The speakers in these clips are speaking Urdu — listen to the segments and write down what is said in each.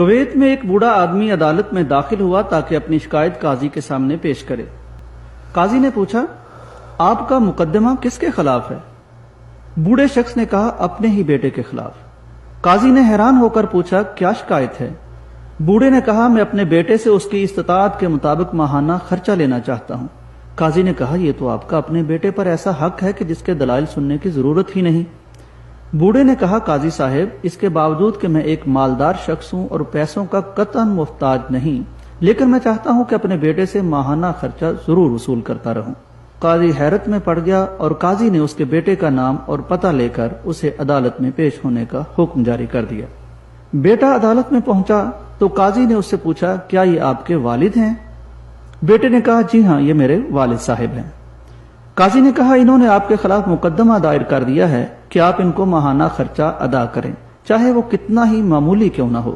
کویت میں ایک بوڑھا آدمی عدالت میں داخل ہوا تاکہ اپنی شکایت قاضی کے سامنے پیش کرے۔ قاضی نے پوچھا، آپ کا مقدمہ کس کے خلاف ہے؟ بوڑھے شخص نے کہا، اپنے ہی بیٹے کے خلاف۔ قاضی نے حیران ہو کر پوچھا، کیا شکایت ہے؟ بوڑھے نے کہا، میں اپنے بیٹے سے اس کی استطاعت کے مطابق ماہانہ خرچہ لینا چاہتا ہوں۔ قاضی نے کہا، یہ تو آپ کا اپنے بیٹے پر ایسا حق ہے کہ جس کے دلائل سننے کی ضرورت ہی نہیں۔ بوڑھے نے کہا، قاضی صاحب، اس کے باوجود کہ میں ایک مالدار شخص ہوں اور پیسوں کا قطعاً محتاج نہیں، لیکن میں چاہتا ہوں کہ اپنے بیٹے سے ماہانہ خرچہ ضرور وصول کرتا رہوں۔ قاضی حیرت میں پڑ گیا اور قاضی نے اس کے بیٹے کا نام اور پتہ لے کر اسے عدالت میں پیش ہونے کا حکم جاری کر دیا۔ بیٹا عدالت میں پہنچا تو قاضی نے اس سے پوچھا، کیا یہ آپ کے والد ہیں؟ بیٹے نے کہا، جی ہاں، یہ میرے والد صاحب ہیں۔ قاضی نے کہا، انہوں نے آپ کے خلاف مقدمہ دائر کر دیا ہے کہ آپ ان کو ماہانہ خرچہ ادا کریں، چاہے وہ کتنا ہی معمولی کیوں نہ ہو۔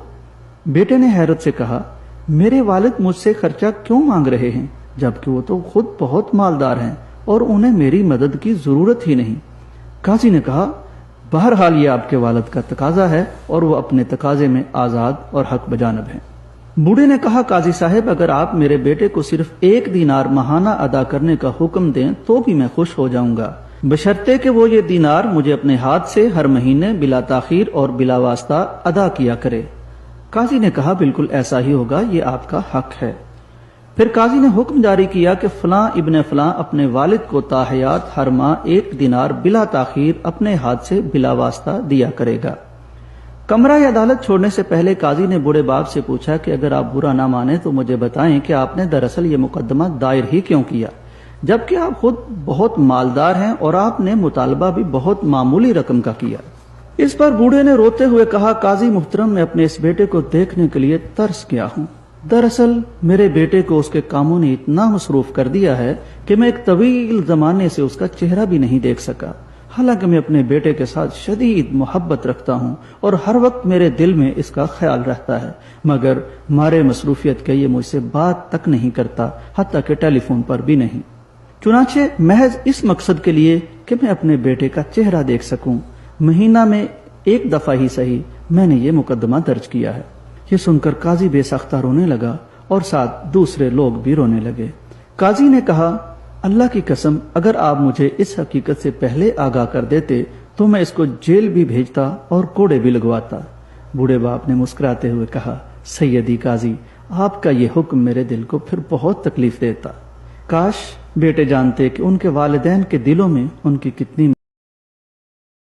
بیٹے نے حیرت سے کہا، میرے والد مجھ سے خرچہ کیوں مانگ رہے ہیں جبکہ وہ تو خود بہت مالدار ہیں اور انہیں میری مدد کی ضرورت ہی نہیں۔ قاضی نے کہا، بہرحال یہ آپ کے والد کا تقاضا ہے اور وہ اپنے تقاضے میں آزاد اور حق بجانب ہیں۔ بوڑھے نے کہا، قاضی صاحب، اگر آپ میرے بیٹے کو صرف 1 دینار ماہانہ ادا کرنے کا حکم دیں تو بھی میں خوش ہو جاؤں گا، بشرطے کہ وہ یہ دینار مجھے اپنے ہاتھ سے ہر مہینے بلا تاخیر اور بلا واسطہ ادا کیا کرے۔ قاضی نے کہا، بالکل ایسا ہی ہوگا، یہ آپ کا حق ہے۔ پھر قاضی نے حکم جاری کیا کہ فلاں ابن فلاں اپنے والد کو تاحیات ہر ماہ 1 دینار بلا تاخیر اپنے ہاتھ سے بلا واسطہ دیا کرے گا۔ کمرہ عدالت چھوڑنے سے پہلے قاضی نے بوڑھے باپ سے پوچھا کہ اگر آپ برا نہ مانیں تو مجھے بتائیں کہ آپ نے دراصل یہ مقدمہ دائر ہی کیوں کیا، جبکہ آپ خود بہت مالدار ہیں اور آپ نے مطالبہ بھی بہت معمولی رقم کا کیا۔ اس پر بوڑھے نے روتے ہوئے کہا، قاضی محترم، میں اپنے اس بیٹے کو دیکھنے کے لیے ترس گیا ہوں۔ دراصل میرے بیٹے کو اس کے کاموں نے اتنا مصروف کر دیا ہے کہ میں ایک طویل زمانے سے اس کا چہرہ بھی نہیں دیکھ سکا، حالانکہ میں اپنے بیٹے کے ساتھ شدید محبت رکھتا ہوں اور ہر وقت میرے دل میں اس کا خیال رہتا ہے، مگر مارے مصروفیت کے یہ مجھ سے بات تک نہیں کرتا، حتیٰ کہ ٹیلی فون پر بھی نہیں۔ چنانچہ محض اس مقصد کے لیے کہ میں اپنے بیٹے کا چہرہ دیکھ سکوں، مہینہ میں 1 دفعہ ہی صحیح میں نے یہ مقدمہ درج کیا ہے۔ یہ سن کر قاضی بے ساختہ رونے لگا اور ساتھ دوسرے لوگ بھی رونے لگے۔ قاضی نے کہا، اللہ کی قسم، اگر آپ مجھے اس حقیقت سے پہلے آگاہ کر دیتے تو میں اس کو جیل بھی بھیجتا اور کوڑے بھی لگواتا۔ بوڑھے باپ نے مسکراتے ہوئے کہا، سیدی قاضی، آپ کا یہ حکم میرے دل کو پھر بہت تکلیف دیتا۔ کاش بیٹے جانتے کہ ان کے والدین کے دلوں میں ان کی کتنی